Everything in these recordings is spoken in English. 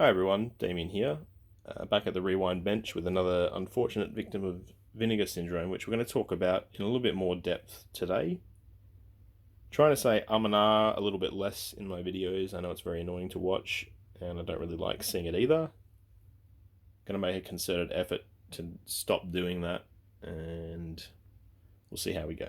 Hi everyone, Damien here, back at the rewind bench with another unfortunate victim of vinegar syndrome, which we're going to talk about in a little bit more depth today. Trying to say and ah a little bit less in my videos. I know it's very annoying to watch, and I don't really like seeing it either. Going to make a concerted effort to stop doing that, and we'll see how we go.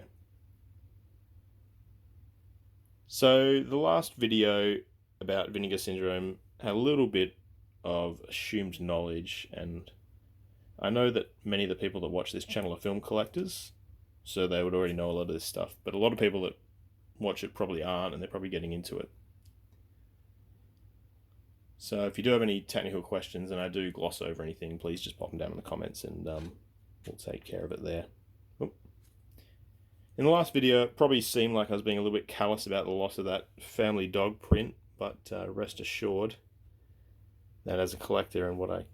So the last video about vinegar syndrome had a little bit of assumed knowledge, and I know that many of the people that watch this channel are film collectors, so they would already know a lot of this stuff, but a lot of people that watch it probably aren't, and they're probably getting into it. So if you do have any technical questions and I do gloss over anything, please just pop them down in the comments, and we'll take care of it there. Oop. In the last video, it probably seemed like I was being a little bit callous about the loss of that family dog print, but rest assured that as a collector and what I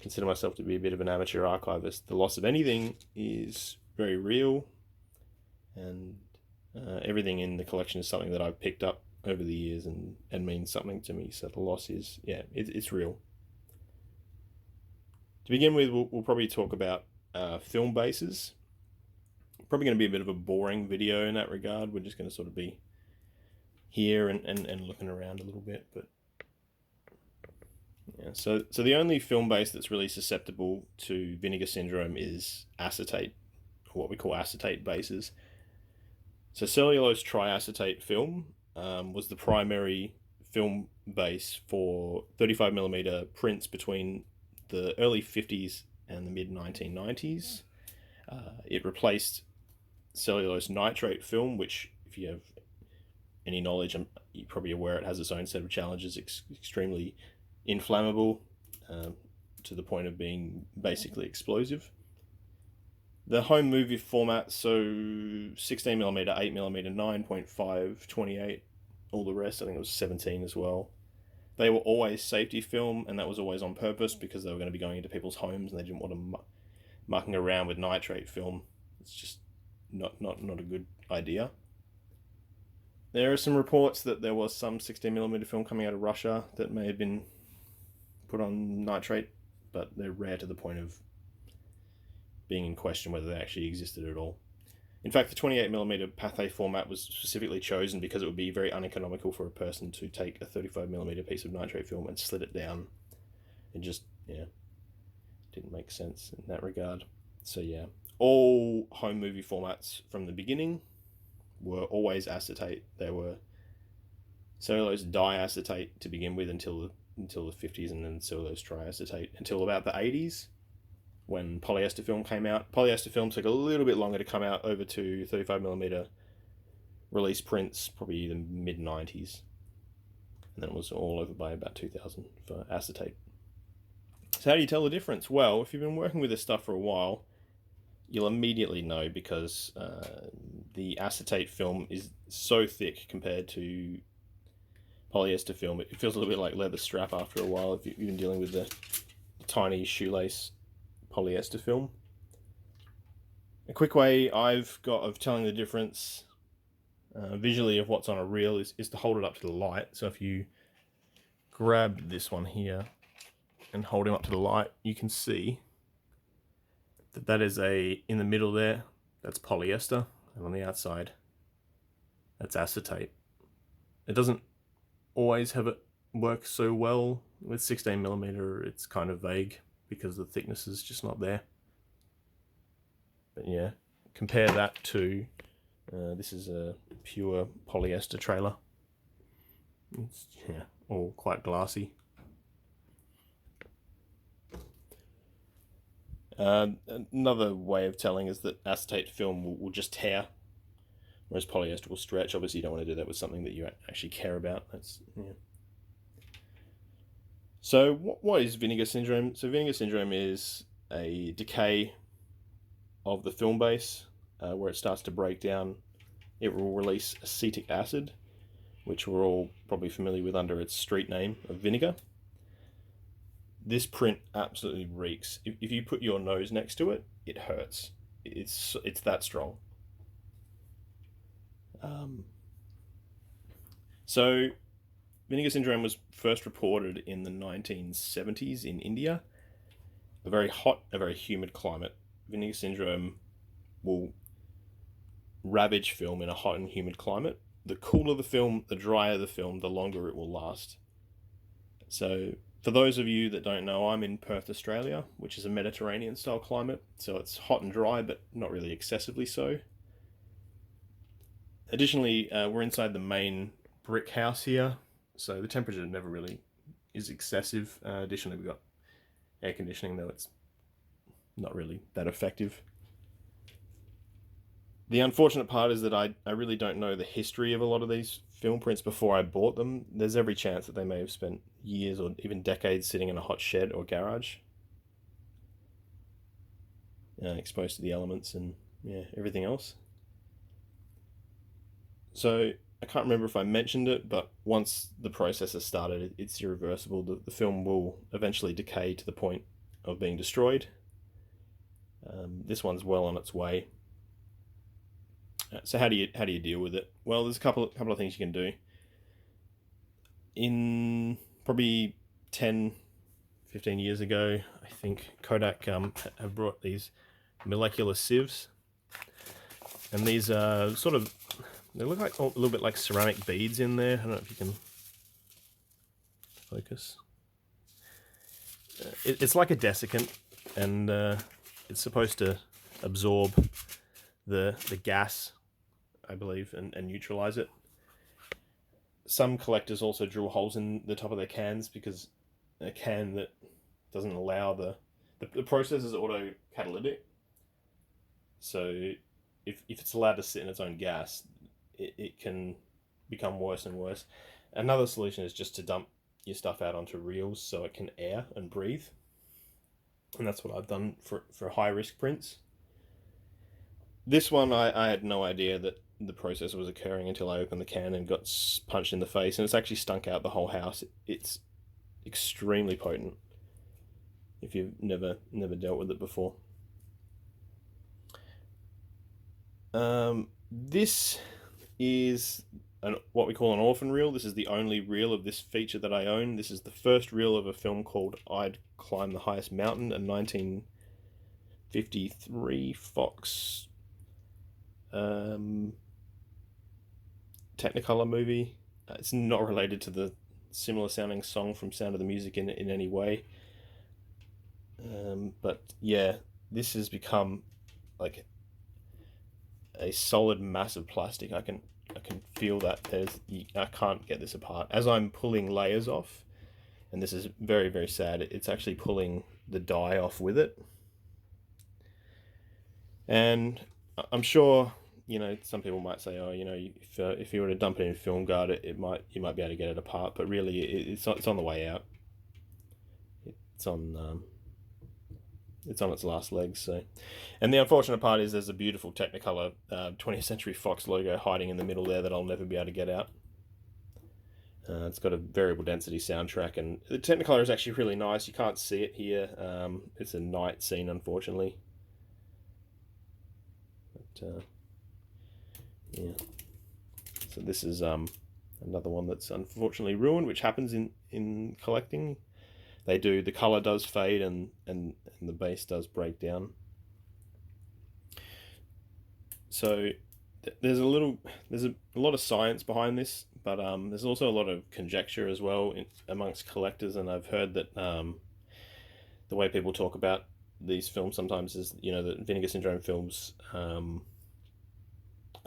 consider myself to be a bit of an amateur archivist, the loss of anything is very real, and everything in the collection is something that I've picked up over the years and means something to me. So the loss is, it's real. To begin with, we'll probably talk about film bases. Probably going to be a bit of a boring video in that regard. We're just going to sort of be here and looking around a little bit, but yeah, so the only film base that's really susceptible to vinegar syndrome is acetate, or what we call acetate bases. So cellulose triacetate film was the primary film base for 35mm prints between the early 50s and the mid 1990s. It replaced cellulose nitrate film, which, if you have any knowledge, you're probably aware it has its own set of challenges. Extremely inflammable to the point of being basically explosive. The home movie format, so 16mm, 8mm, 9.5, 28, all the rest, I think it was 17 as well. They were always safety film, and that was always on purpose because they were going to be going into people's homes and they didn't want them mucking around with nitrate film. It's just not a good idea. There are some reports that there was some 16mm film coming out of Russia that may have been put on nitrate, but they're rare to the point of being in question whether they actually existed at all. In fact, the 28mm Pathé format was specifically chosen because it would be very uneconomical for a person to take a 35mm piece of nitrate film and slit it down. It just, didn't make sense in that regard. So all home movie formats from the beginning were always acetate. They were cellulose diacetate to begin with until the 50s, and then cellulose triacetate until about the 80s when polyester film came out. Polyester film took a little bit longer to come out over to 35mm release prints, probably the mid 90s, and then it was all over by about 2000 for acetate. So how do you tell the difference? Well, if you've been working with this stuff for a while, you'll immediately know, because the acetate film is so thick compared to polyester film. It feels a little bit like leather strap after a while if you've been dealing with the tiny shoelace polyester film. A quick way I've got of telling the difference visually of what's on a reel is to hold it up to the light. So if you grab this one here and hold him up to the light, you can see that is in the middle there, that's polyester, and on the outside, that's acetate. It doesn't always have it work so well with 16mm. It's kind of vague because the thickness is just not there. But yeah, compare that to this is a pure polyester trailer. It's all quite glassy. Another way of telling is that acetate film will just tear, whereas polyester will stretch. Obviously, you don't want to do that with something that you actually care about. So what is vinegar syndrome? So vinegar syndrome is a decay of the film base where it starts to break down. It will release acetic acid, which we're all probably familiar with under its street name of vinegar. This print absolutely reeks. If you put your nose next to it, it hurts. It's that strong. So vinegar syndrome was first reported in the 1970s in India. A very hot, a very humid climate. Vinegar syndrome will ravage film in a hot and humid climate. The cooler the film, the drier the film, the longer it will last. So, for those of you that don't know, I'm in Perth, Australia, which is a Mediterranean style climate. So it's hot and dry, but not really excessively so. Additionally, we're inside the main brick house here, so the temperature never really is excessive. Additionally, we've got air conditioning, though it's not really that effective. The unfortunate part is that I really don't know the history of a lot of these film prints before I bought them. There's every chance that they may have spent years or even decades sitting in a hot shed or garage, exposed to the elements and everything else. So I can't remember if I mentioned it, but once the process has started, it's irreversible. The film will eventually decay to the point of being destroyed. This one's well on its way. So how do you deal with it? Well, there's a couple of things you can do. In probably 10, 15 years ago, I think Kodak have brought these molecular sieves, and these are they look like a little bit like ceramic beads in there. I don't know if you can focus. It's like a desiccant, and it's supposed to absorb the gas, I believe, and neutralize it. Some collectors also drill holes in the top of their cans because a can that doesn't allow the process is auto-catalytic. So if it's allowed to sit in its own gas, it can become worse and worse. Another solution is just to dump your stuff out onto reels so it can air and breathe. And that's what I've done for high-risk prints. This one, I had no idea that the process was occurring until I opened the can and got punched in the face, and it's actually stunk out the whole house. It's extremely potent if you've never dealt with it before. This is what we call an orphan reel. This is the only reel of this feature that I own. This is the first reel of a film called I'd Climb the Highest Mountain, a 1953 Fox Technicolor movie. It's not related to the similar sounding song from Sound of the Music in any way. But yeah, this has become like a solid mass of plastic. I can feel that I can't get this apart as I'm pulling layers off, and this is very, very sad. It's actually pulling the dye off with it, and I'm sure some people might say, oh, if you were to dump it in film guard, you might be able to get it apart, but really it's on the way out. It's on its last legs. So, and the unfortunate part is there's a beautiful Technicolor 20th Century Fox logo hiding in the middle there that I'll never be able to get out. It's got a variable density soundtrack, and the Technicolor is actually really nice. You can't see it here. It's a night scene, unfortunately. But yeah. So this is another one that's unfortunately ruined, which happens in collecting. The color does fade and the base does break down. So there's a lot of science behind this, but there's also a lot of conjecture as well amongst collectors, and I've heard that the way people talk about these films sometimes is that Vinegar Syndrome films are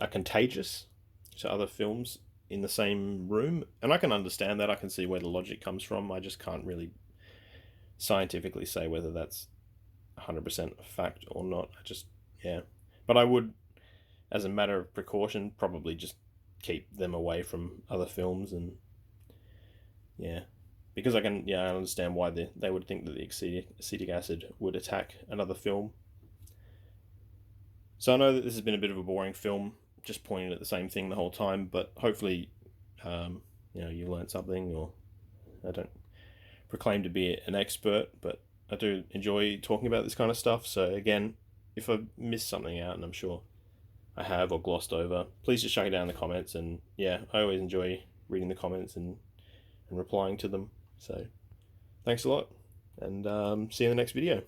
contagious to other films in the same room, and I can understand that. I can see where the logic comes from. I just can't really scientifically say whether that's 100% a fact or not. But I would, as a matter of precaution, probably just keep them away from other films, and because I understand why they would think that the acetic acid would attack another film. So I know that this has been a bit of a boring film, just pointing at the same thing the whole time, but hopefully you learned something. Or I don't proclaim to be an expert, but I do enjoy talking about this kind of stuff. So again, if I've missed something out, and I'm sure I have, or glossed over, please just chuck it down in the comments. And I always enjoy reading the comments and and replying to them. So thanks a lot, and see you in the next video.